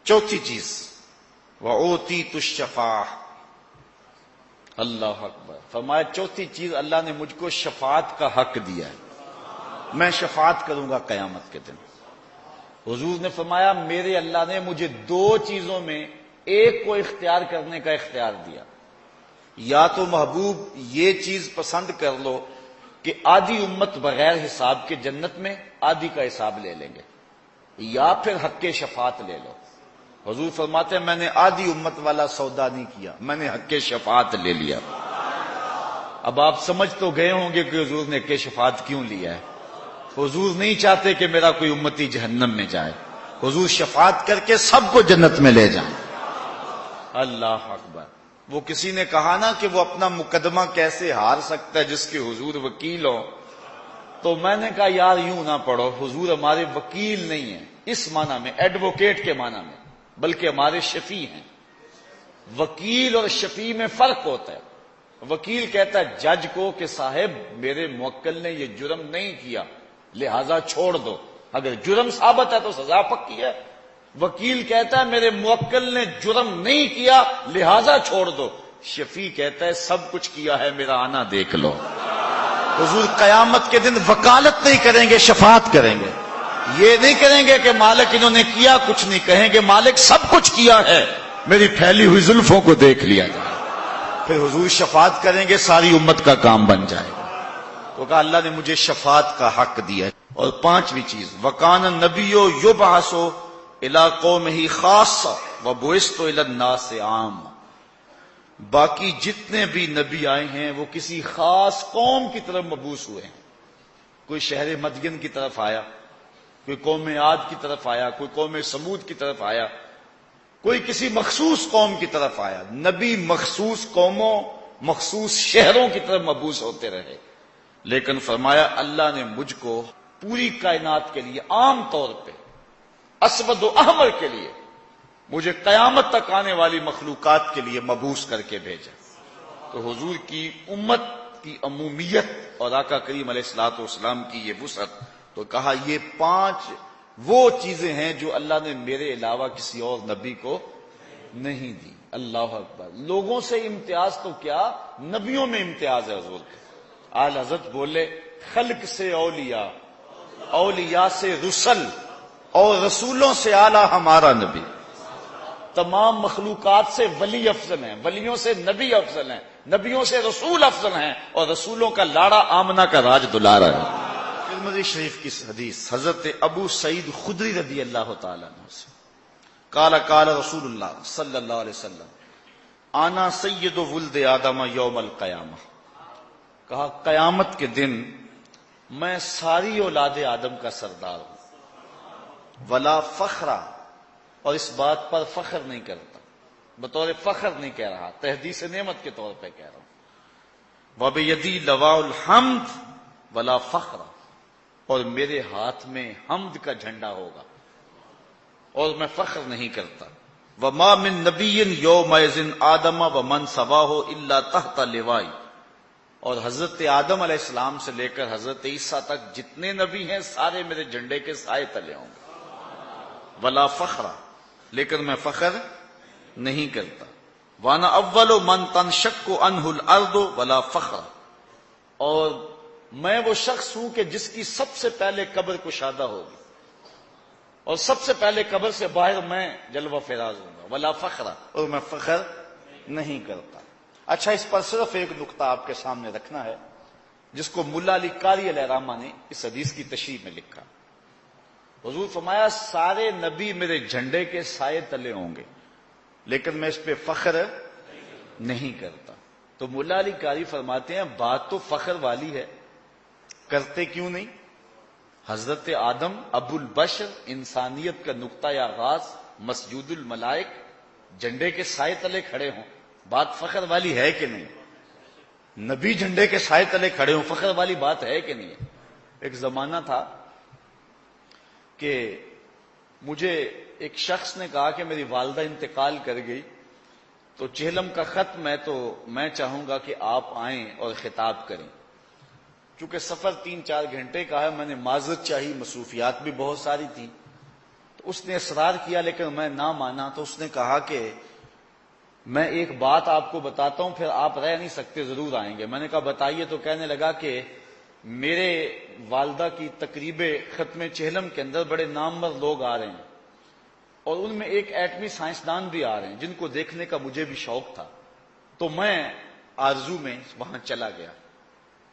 B: چوتھی چیز وَأُوتِيتُ الشَّفَاعَةَ، اللہ اکبر، فرمایا چوتھی چیز اللہ نے مجھ کو شفاعت کا حق دیا ہے، میں شفاعت کروں گا قیامت کے دن۔ حضور نے فرمایا میرے اللہ نے مجھے 2 چیزوں میں ایک کو اختیار کرنے کا اختیار دیا، یا تو محبوب یہ چیز پسند کر لو کہ آدھی امت بغیر حساب کے جنت میں، آدھی کا حساب لے لیں گے، یا پھر حق شفاعت لے لو۔ حضور فرماتے ہیں میں نے آدھی امت والا سودا نہیں کیا، میں نے حق شفاعت لے لیا۔ اب آپ سمجھ تو گئے ہوں گے کہ حضور نے حق شفاعت کیوں لیا ہے۔ حضور نہیں چاہتے کہ میرا کوئی امتی جہنم میں جائے، حضور شفاعت کر کے سب کو جنت میں لے جائیں۔ اللہ اکبر، وہ کسی نے کہا نا کہ وہ اپنا مقدمہ کیسے ہار سکتا ہے جس کے حضور وکیل ہو، تو میں نے کہا یار یوں نہ پڑھو، حضور ہمارے وکیل نہیں ہیں اس معنی میں، ایڈوکیٹ کے معنی میں، بلکہ ہمارے شفیع ہیں۔ وکیل اور شفیع میں فرق ہوتا ہے۔ وکیل کہتا ہے جج کو کہ صاحب میرے موکل نے یہ جرم نہیں کیا لہذا چھوڑ دو، اگر جرم ثابت ہے تو سزا پکی ہے۔ وکیل کہتا ہے میرے موکل نے جرم نہیں کیا لہذا چھوڑ دو، شفیع کہتا ہے سب کچھ کیا ہے میرا آنا دیکھ لو۔ حضور قیامت کے دن وکالت نہیں کریں گے، شفاعت کریں گے۔ یہ نہیں کریں گے کہ مالک انہوں نے کیا کچھ نہیں، کہیں گے مالک سب کچھ کیا ہے، میری پھیلی ہوئی زلفوں کو دیکھ لیا جائے۔ پھر حضور شفاعت کریں گے، ساری امت کا کام بن جائے گا۔ تو کہا اللہ نے مجھے شفاعت کا حق دیا ہے۔ اور پانچویں چیز، وَكَانَ النَّبِيُّ يُبْعَثُ إِلَىٰ قَوْمِهِ خَاصَّةً وَبُعِثْتُ إِلَى النَّاسِ عَامَّةً۔ باقی جتنے بھی نبی آئے ہیں وہ کسی خاص قوم کی طرف مبعوث ہوئے ہیں۔ کوئی شہر مدین کی طرف آیا، کوئی قوم عاد کی طرف آیا، کوئی قوم سمود کی طرف آیا، کوئی کسی مخصوص قوم کی طرف آیا۔ نبی مخصوص قوموں، مخصوص شہروں کی طرف مبعوث ہوتے رہے، لیکن فرمایا اللہ نے مجھ کو پوری کائنات کے لیے، عام طور پہ اسود و احمر کے لیے، مجھے قیامت تک آنے والی مخلوقات کے لیے مبعوث کر کے بھیجا۔ تو حضور کی امت کی عمومیت اور آقا کریم علیہ الصلوۃ والسلام کی یہ وسعت، تو کہا یہ پانچ وہ چیزیں ہیں جو اللہ نے میرے علاوہ کسی اور نبی کو نہیں دی۔ اللہ اکبر۔ لوگوں سے امتیاز تو کیا، نبیوں میں امتیاز ہے حضور کا۔ آل حضرت بولے خلق سے اولیاء، اولیاء سے رسل، اور رسولوں سے اعلیٰ ہمارا نبی۔ تمام مخلوقات سے ولی افضل ہیں، ولیوں سے نبی افضل ہیں، نبیوں سے رسول افضل ہیں، اور رسولوں کا لاڑا آمنہ کا راج دلارا ہے۔ ترمذی شریف کی حدیث حضرت ابو سعید خدری رضی اللہ تعالیٰ عنہ سے، قال قال رسول اللہ صلی اللہ علیہ وسلم انا سید ولد آدم یوم القیامہ، کہا قیامت کے دن میں ساری اولاد آدم کا سردار ہوں، ولا فخرا، اور اس بات پر فخر نہیں کرتا، بطور فخر نہیں کہہ رہا، تحدیث نعمت کے طور پہ کہہ رہا ہوں۔ وَبِيَدِي لَوَاءُ الْحَمْدِ وَلَا فَخْرَ، اور میرے ہاتھ میں حمد کا جھنڈا ہوگا اور میں فخر نہیں کرتا۔ وَمَا مِن نَبِيٍّ يَوْمَئِذٍ آدَمَ وَمَنْ سَوَاهُ إِلَّا تَحْتَ لِوَاءِ، اور حضرت آدم علیہ السلام سے لے کر حضرت عیسیٰ تک جتنے نبی ہیں سارے میرے جھنڈے کے سائے تلے ہوں گے۔ وَلَا فَخْرَ، لیکن میں فخر نہیں کرتا۔ وَأَنَا أَوَّلُ مَنْ تَنشَقُّ عَنْهُ الْأَرْضُ وَلَا فَخْرَ، اور میں وہ شخص ہوں کہ جس کی سب سے پہلے قبر کشادہ ہوگی اور سب سے پہلے قبر سے باہر میں جلوہ فراز ہوں گا۔ ولا فخر، اور میں فخر نہیں کرتا۔ اچھا، اس پر صرف ایک نقطہ آپ کے سامنے رکھنا ہے جس کو ملا علی قاری علیہ رحمہ نے اس حدیث کی تشریح میں لکھا۔ حضور فرمایا سارے نبی میرے جھنڈے کے سائے تلے ہوں گے، لیکن میں اس پہ فخر نہیں کرتا۔ تو ملا علی قاری فرماتے ہیں بات تو فخر والی ہے، کرتے کیوں نہیں؟ حضرت آدم ابو البشر، انسانیت کا نقطۂ آغاز، مسجود الملائک، جھنڈے کے سائے تلے کھڑے ہوں، بات فخر والی ہے کہ نہیں؟ نبی جھنڈے کے سائے تلے کھڑے ہوں، فخر والی بات ہے کہ نہیں؟ ایک زمانہ تھا کہ مجھے ایک شخص نے کہا کہ میری والدہ انتقال کر گئی، تو چہلم کا ختم ہے، تو میں چاہوں گا کہ آپ آئیں اور خطاب کریں۔ چونکہ سفر 3-4 گھنٹے کا ہے، میں نے معذرت چاہی، مصروفیات بھی بہت ساری تھیں، تو اس نے اصرار کیا لیکن میں نہ مانا۔ تو اس نے کہا کہ میں ایک بات آپ کو بتاتا ہوں، پھر آپ رہ نہیں سکتے، ضرور آئیں گے۔ میں نے کہا بتائیے۔ تو کہنے لگا کہ میرے والدہ کی تقریب ختم چہلم کے اندر بڑے نامور لوگ آ رہے ہیں، اور ان میں ایک ایٹمی سائنسدان بھی آ رہے ہیں جن کو دیکھنے کا مجھے بھی شوق تھا، تو میں آرزو میں وہاں چلا گیا۔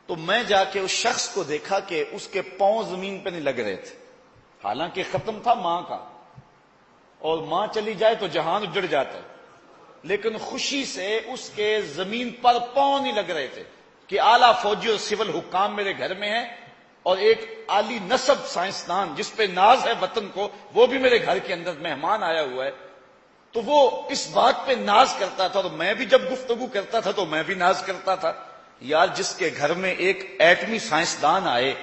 B: تو میں جا کے اس شخص کو دیکھا کہ اس کے پاؤں زمین پہ نہیں لگ رہے تھے، حالانکہ ختم تھا ماں کا، اور ماں چلی جائے تو جہان اجڑ جاتا ہے، لیکن خوشی سے اس کے زمین پر پاؤں نہیں لگ رہے تھے کہ اعلیٰ فوجی اور سول حکام میرے گھر میں ہیں، اور ایک عالی نسب سائنسدان جس پہ ناز ہے وطن کو، وہ بھی میرے گھر کے اندر مہمان آیا ہوا ہے۔ تو وہ اس بات پہ ناز کرتا تھا، اور میں بھی جب گفتگو کرتا تھا تو میں بھی ناز کرتا تھا، یار جس کے گھر میں ایک ایٹمی سائنسدان آئے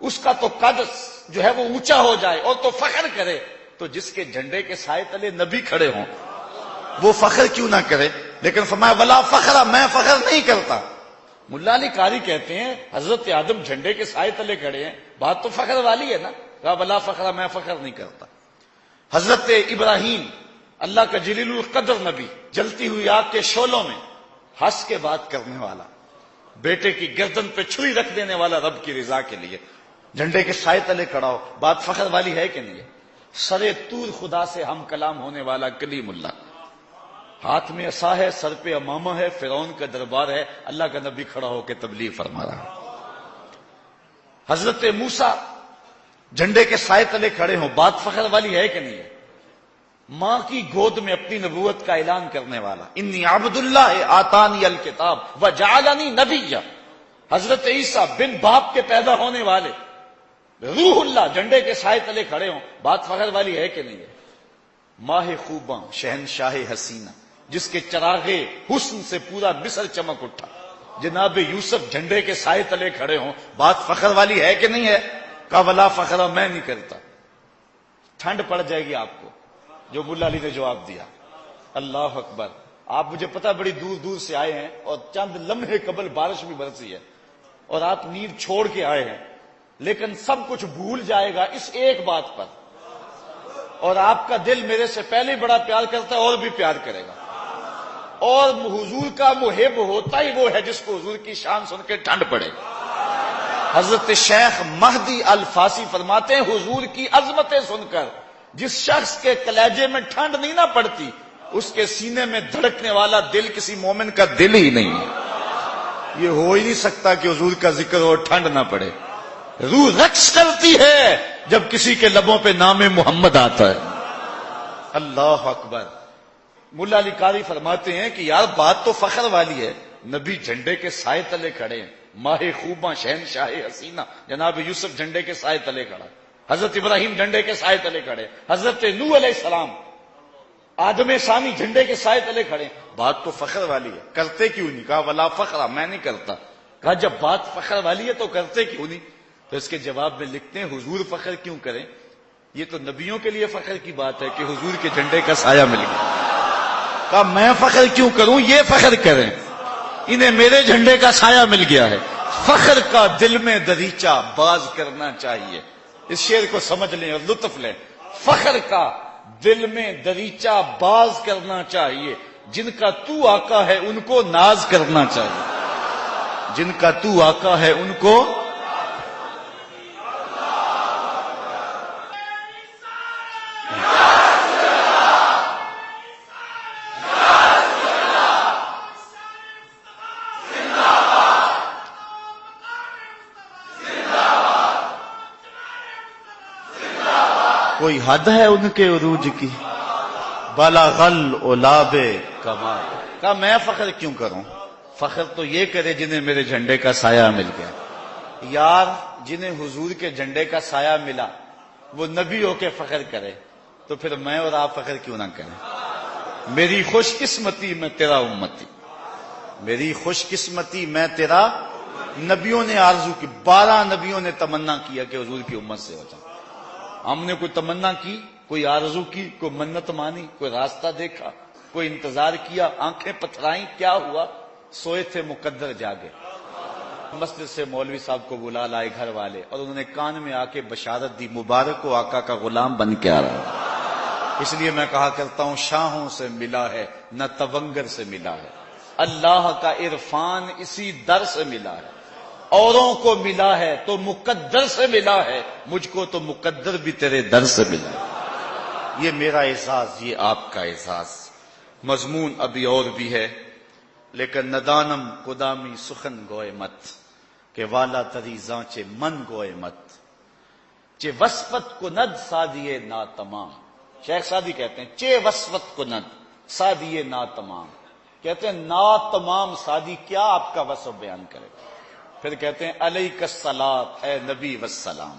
B: اس کا تو قد جو ہے وہ اونچا ہو جائے اور تو فخر کرے، تو جس کے جھنڈے کے سائے تلے نبی کھڑے ہوں وہ فخر کیوں نہ کرے؟ لیکن فرمایا ولا فخرا، میں فخر نہیں کرتا۔ ملا علی قاری کہتے ہیں حضرت آدم جھنڈے کے سائے تلے کھڑے ہیں، بات تو فخر والی ہے نا، کہا ولا فخرا، میں فخر نہیں کرتا۔ حضرت ابراہیم اللہ کا جلیل القدر نبی، جلتی ہوئی آگ کے شعلوں میں ہنس کے بات کرنے والا، بیٹے کی گردن پہ چھری رکھ دینے والا، رب کی رضا کے لیے جھنڈے کے سائے تلے کھڑا ہو، بات فخر والی ہے کہ نہیں ہے؟ سرے طور خدا سے ہم کلام ہونے والا کلیم اللہ، ہاتھ میں عصا ہے، سر پہ امامہ ہے، فرعون کا دربار ہے، اللہ کا نبی کھڑا ہو کے تبلیغ فرما رہا ہے۔ حضرت موسیٰ جھنڈے کے سائے تلے کھڑے ہوں، بات فخر والی ہے کہ نہیں ہے؟ ماں کی گود میں اپنی نبوت کا اعلان کرنے والا، انی عبد اللہ آتانی الکتاب وجعلنی نبیا، حضرت عیسیٰ بن باپ کے پیدا ہونے والے، روح اللہ جھنڈے کے سائے تلے کھڑے ہوں، بات فخر والی ہے کہ نہیں ہے؟ ماہ خوباں شہنشاہ حسینہ، جس کے چراغے حسن سے پورا مصر چمک اٹھا، جناب یوسف جھنڈے کے سائے تلے کھڑے ہوں، بات فخر والی ہے کہ نہیں ہے؟ کہا ولا فخر، میں نہیں کرتا۔ ٹھنڈ پڑ جائے گی آپ کو، جو ملا علی نے جواب دیا۔ اللہ اکبر، آپ مجھے پتا بڑی دور دور سے آئے ہیں اور چند لمحے قبل بارش بھی برسی ہے اور آپ نیند چھوڑ کے آئے ہیں، لیکن سب کچھ بھول جائے گا اس ایک بات پر، اور آپ کا دل میرے سے پہلے بڑا پیار کرتا ہے اور بھی پیار کرے گا، اور حضور کا محب ہوتا ہی وہ ہے جس کو حضور کی شان سن کے ٹھنڈ پڑے۔ حضرت شیخ مہدی الفاسی فرماتے ہیں حضور کی عظمتیں سن کر جس شخص کے کلیجے میں ٹھنڈ نہیں نہ پڑتی، اس کے سینے میں دھڑکنے والا دل کسی مومن کا دل ہی نہیں ہے۔ یہ ہو ہی نہیں سکتا کہ حضور کا ذکر ہو ٹھنڈ نہ پڑے۔ روح رقص کرتی ہے جب کسی کے لبوں پہ نام محمد آتا ہے۔ اللہ اکبر۔ ملا علی قاری فرماتے ہیں کہ یار بات تو فخر والی ہے، نبی جھنڈے کے سائے تلے کھڑے ہیں، ماہ خوباں شہنشاہ حسینہ جناب یوسف جھنڈے کے سائے تلے کھڑا، حضرت ابراہیم جھنڈے کے سائے تلے کھڑے، حضرت نوح علیہ السلام آدم ثانی جھنڈے کے سائے تلے کھڑے، بات تو فخر والی ہے، کرتے کیوں نہیں؟ کہا ولا فخرا، میں نہیں کرتا۔ کہا جب بات فخر والی ہے تو کرتے کیوں نہیں؟ تو اس کے جواب میں لکھتے ہیں حضور فخر کیوں کریں؟ یہ تو نبیوں کے لیے فخر کی بات ہے کہ حضور کے جھنڈے کا سایہ مل گیا۔ کہا میں فخر کیوں کروں؟ یہ فخر کریں، انہیں میرے جھنڈے کا سایہ مل گیا ہے۔ فخر کا دل میں دریچہ باز کرنا چاہیے، اس شعر کو سمجھ لیں اور لطف لیں۔ فخر کا دل میں دریچہ باز کرنا چاہیے، جن کا تو آقا ہے ان کو ناز کرنا چاہیے، جن کا تو آقا ہے ان کو۔ کوئی حد ہے ان کے عروج کی، بلغ العلاب کمال۔ کہا میں فخر کیوں کروں؟ فخر تو یہ کرے جنہیں میرے جھنڈے کا سایہ مل گیا۔ یار جنہیں حضور کے جھنڈے کا سایہ ملا وہ نبی ہو کے فخر کرے، تو پھر میں اور آپ فخر کیوں نہ کریں؟ میری خوش قسمتی میں تیرا امتی، میری خوش قسمتی میں تیرا۔ نبیوں نے آرزو کی، 12 نبیوں نے تمنا کیا کہ حضور کی امت سے ہو جائے۔ ہم نے کوئی تمنا کی، کوئی آرزو کی، کوئی منت مانی، کوئی راستہ دیکھا، کوئی انتظار کیا، آنکھیں پتھرائیں، کیا ہوا؟ سوئے تھے مقدر جاگے۔ مسجد سے مولوی صاحب کو بلا لائے گھر والے اور انہوں نے کان میں آ کے بشارت دی، مبارک ہو آقا کا غلام بن کے آ رہا ہے۔ اس لیے میں کہا کرتا ہوں شاہوں سے ملا ہے نہ تونگر سے ملا ہے، اللہ کا عرفان اسی در سے ملا ہے۔ اوروں کو ملا ہے تو مقدر سے ملا ہے، مجھ کو تو مقدر بھی تیرے در سے ملا ہے۔ یہ میرا اعزاز، یہ آپ کا اعزاز۔ مضمون ابھی اور بھی ہے، لیکن ندانم قدامی سخن گوئے مت، کہ والا تری زانچے من گوئے مت، چے وسوت کند سادیے نا تمام۔ شیخ سادی کہتے ہیں چے وسوت کند سادیے نا تمام، کہتے ہیں نا تمام سادی کیا آپ کا وصف بیان کرے۔ پھر کہتے ہیں علیک الصلاۃ اے نبی والسلام،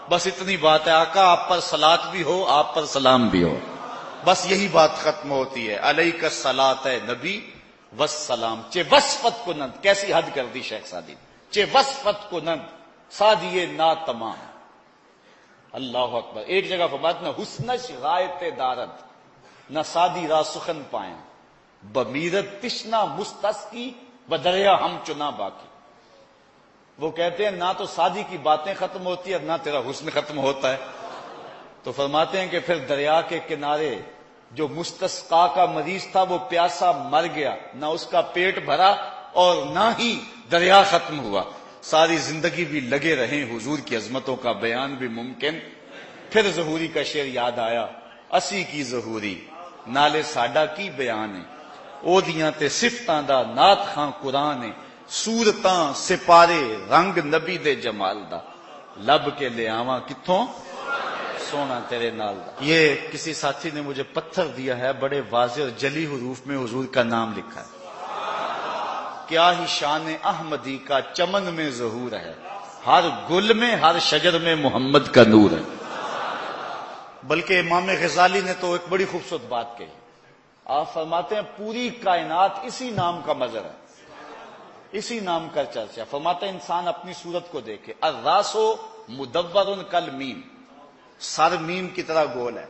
B: بس اتنی بات ہے آقا، آپ پر صلاۃ بھی ہو، آپ پر سلام بھی ہو۔ بس یہی بات ختم ہوتی ہے. علیک الصلاۃ نبی والسلام. چے وصفت کنند، کیسی حد کر دی شیخ سعدی نے. چے وصفت کنند سعدی نا تمام. اللہ اکبر. ایک جگہ فرماتے ہیں حسنش غایت دارد، نہ سعدی را سخن پائیں بمیرت تشنا مستسقی و دریا ہم چنا باقی. وہ کہتے ہیں نہ تو سعدی کی باتیں ختم ہوتی ہے نہ تیرا حسن ختم ہوتا ہے. تو فرماتے ہیں کہ پھر دریا کے کنارے جو مستسقا کا مریض تھا وہ پیاسا مر گیا، نہ اس کا پیٹ بھرا اور نہ ہی دریا ختم ہوا. ساری زندگی بھی لگے رہیں حضور کی عظمتوں کا بیان بھی ممکن. پھر ظہوری کا شعر یاد آیا، اسی کی ظہوری نالے ساڈا کی بیان ہے، او دیاں تے صفتاں دا نات خاں قرآن ہے، سورتاں سپارے رنگ نبی دے جمال دا، لب کے لے آواں کتھوں سونا تیرے نال دا. یہ کسی ساتھی نے مجھے پتھر دیا ہے، بڑے واضح اور جلی حروف میں حضور کا نام لکھا ہے. کیا ہی شان احمدی کا چمن میں ظہور ہے، ہر گل میں ہر شجر میں محمد کا نور ہے. بلکہ امام غزالی نے تو ایک بڑی خوبصورت بات کہی. آپ فرماتے ہیں پوری کائنات اسی نام کا مظہر ہے، اسی نام کا چرچا. فرماتے ہیں انسان اپنی صورت کو دیکھے. الراس مدور کالمیم، سر میم کی طرح گول ہے.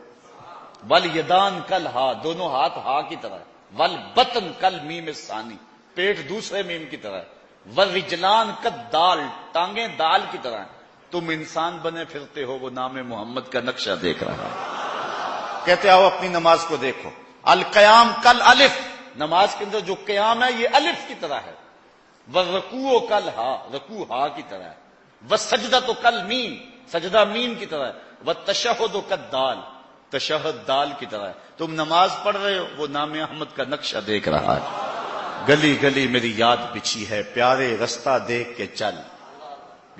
B: والیدان کالہا، دونوں ہاتھ ہا کی طرح ہے. والبطن کالمیم الثانی، پیٹ دوسرے میم کی طرح ہے. والرجلان کالدال، ٹانگیں دال کی طرح ہیں. تم انسان بنے پھرتے ہو، وہ نام محمد کا نقشہ دیکھ رہا ہے. کہتے آؤ اپنی نماز کو دیکھو. القیام کالالف، نماز کے اندر جو قیام ہے یہ الف کی طرح ہے. والرکوع کالہا، رکوع ہا کی طرح ہے. والسجدۃ کالمیم، سجدہ میم کی طرح ہے. والتشہد کالدال، تشہد دال کی طرح ہے. تم نماز پڑھ رہے ہو، وہ نام احمد کا نقشہ دیکھ رہا ہے. گلی گلی میری یاد بچھی ہے، پیارے رستہ دیکھ کے چل.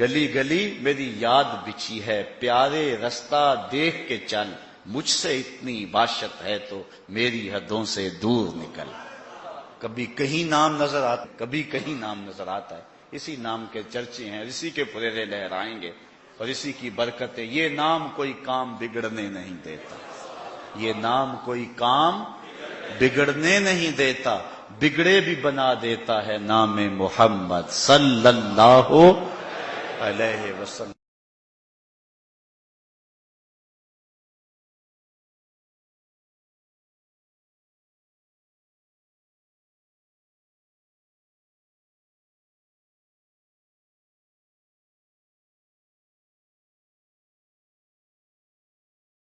B: گلی گلی میری یاد بچھی ہے، پیارے رستہ دیکھ کے چل. مجھ سے اتنی باشت ہے تو میری حدوں سے دور نکل. کبھی کہیں نام نظر آتا، کبھی کہیں نام نظر آتا ہے. اسی نام کے چرچے ہیں، اسی کے پھریرے لہرائیں گے اور اسی کی برکتیں. یہ نام کوئی کام بگڑنے نہیں دیتا، یہ نام کوئی کام بگڑنے نہیں دیتا، بگڑے بھی بنا دیتا ہے نام محمد صلی اللہ علیہ وسلم.